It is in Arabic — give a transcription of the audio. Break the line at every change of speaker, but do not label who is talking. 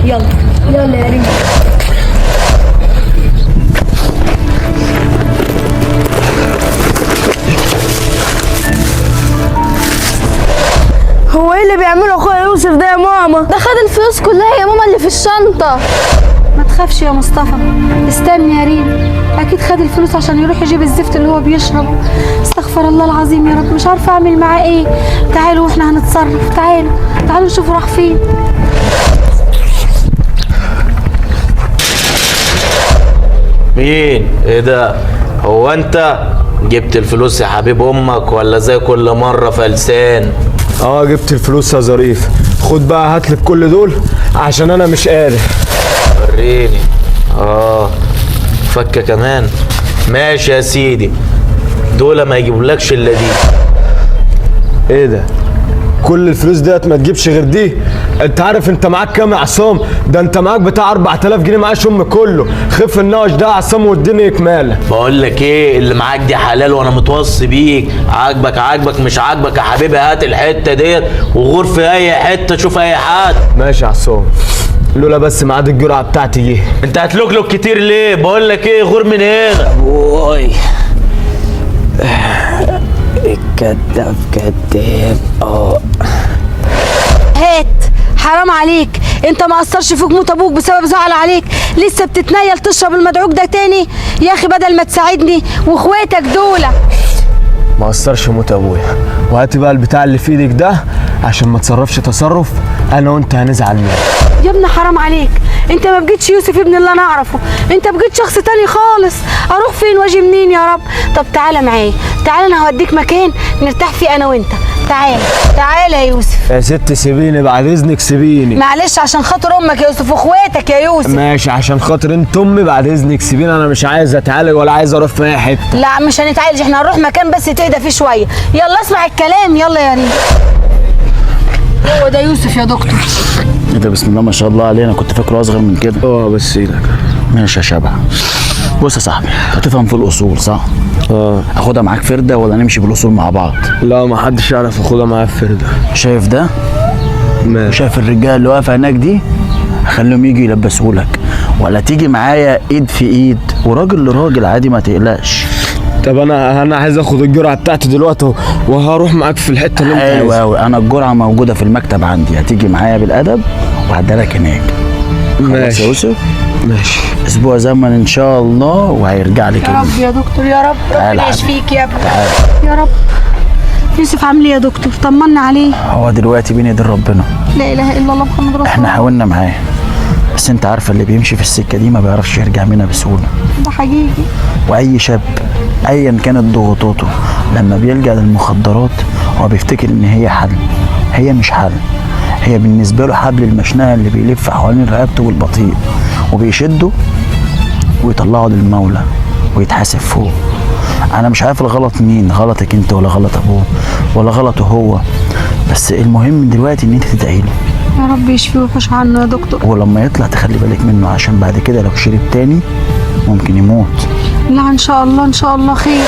يلا يلا يا ريم. هو ايه اللي بيعمله اخويا يوسف ده يا ماما؟
ده خد الفلوس كلها يا ماما اللي في الشنطة.
ما تخافش يا مصطفى، استني يا ريم، اكيد خد الفلوس عشان يروح يجيب الزفت اللي هو بيشربه. استغفر الله العظيم يا رب، مش عارفه اعمل معاه ايه. تعالوا واحنا هنتصرف، تعالوا نشوفوا راح فين.
مين؟ ايه ده؟ هو انت جبت الفلوس يا حبيب امك ولا زي كل مره فلسان؟
جبت الفلوس يا ظريف. خد بقى هاتلي كل دول عشان انا مش قادر.
وريني. فكه كمان. ماشي يا سيدي، دول ما يجيبولكش الا دي.
ايه ده؟ كل الفلوس ديت ما تجيبش غير دي؟ انت عارف انت معاك كام يا عصام؟ ده انت معاك بتاع 4000 جنيه معاش كله. خف النوش ده يا عصام واديني اكماله.
بقول لك ايه، اللي معاك دي حلال وانا متوصي بيك. عاجبك مش عاجبك يا حبيبي، هات الحته ديت وغور في اي حته، شوف اي حد.
ماشي يا عصام، لولا بس ميعاد الجرعه بتاعتي جه.
انت هتلوكلوك كتير ليه؟ بقول لك ايه، غور من هنا.
اوي الكداب كداب.
هات، حرام عليك، انت ما اثرش فيك موت ابوك بسبب زعل عليك؟ لسه بتتنيل تشرب المدعوك ده تاني؟ يا اخي بدل ما تساعدني واخواتك دول.
ما اثرش موت ابويا، وهات بقى البتاع اللي في ايدك ده عشان ما تصرفش تصرف انا وانت هنزعل منه.
يا ابني حرام عليك، انت ما بقيتش يوسف ابن اللي انا اعرفه، انت بقيت شخص تاني خالص. اروح فين واجي منين يا رب؟ طب تعالى معايا، تعالى انا هوديك مكان نرتاح فيه انا وانت. تعالى يا يوسف.
يا ست سيبيني بعد اذنك، سيبيني.
معلش عشان خاطر امك يا يوسف واخواتك يا يوسف.
ماشي عشان خاطر انت امي، بعد اذنك سيبيني، انا مش عايز اتعالج ولا عايز اروح في اي حته.
لا مش هنتعالج، احنا هنروح مكان بس تهدى فيه شويه. يلا اسمع الكلام، يلا يا ريم. هو ده يوسف يا دكتور.
ايه ده؟ بسم الله ما شاء الله عليه، انا كنت فاكره اصغر من كده.
بس ايدك.
ماشي يا شبع. بص يا صاحبي، هتفهم في الاصول صح؟ اخدها معاك فرده ولا نمشي بالاصول مع بعض؟
لا ما حدش يعرف ياخدها معايا في فرده.
شايف ده؟
ماشي.
شايف الرجاله اللي واقفه هناك دي؟ هخليهم يجي يلبسهولك، ولا تيجي معايا ايد في ايد وراجل لراجل عادي، ما تقلقش.
طب انا عايز اخد الجرعه بتاعتي دلوقتي وهروح معاك في الحته اللي انت عايزها.
ايوه انا الجرعه موجوده في المكتب عندي، هتيجي معايا بالادب وهديها لك هناك.
ماشي
يا يوسف.
ماشي.
اسبوع زمن ان شاء الله وهيرجع لك.
يا رب يا دكتور، يا رب ربنا يشفيك يا ابني. يا رب. يوسف عامل ايه يا دكتور؟ طمنا عليه.
هو دلوقتي بين ايدين ربنا.
لا اله الا الله محمد رسول الله.
احنا حاولنا معاه، بس انت عارفه اللي بيمشي في السكه دي ما بيعرفش يرجع منها بسهوله.
ده حقيقي.
واي شاب ايا كانت ضغوطاته لما بيلجأ للمخدرات هو بيفتكر ان هي حل. هي مش حل، هي بالنسبه له حبل المشنقه اللي بيلف حوالين رقبته والبطيء، وبيشده ويطلعه للمولى ويتحاسب فوق. انا مش عارف الغلط مين، غلطك انت ولا غلط ابوه ولا غلطه هو، بس المهم دلوقتي ان انت تدعي له.
يا رب يشفيه ويحوش عنه يا دكتور.
ولما يطلع تخلي بالك منه، عشان بعد كده لو شرب تاني ممكن يموت.
لا ان شاء الله ان شاء الله خير.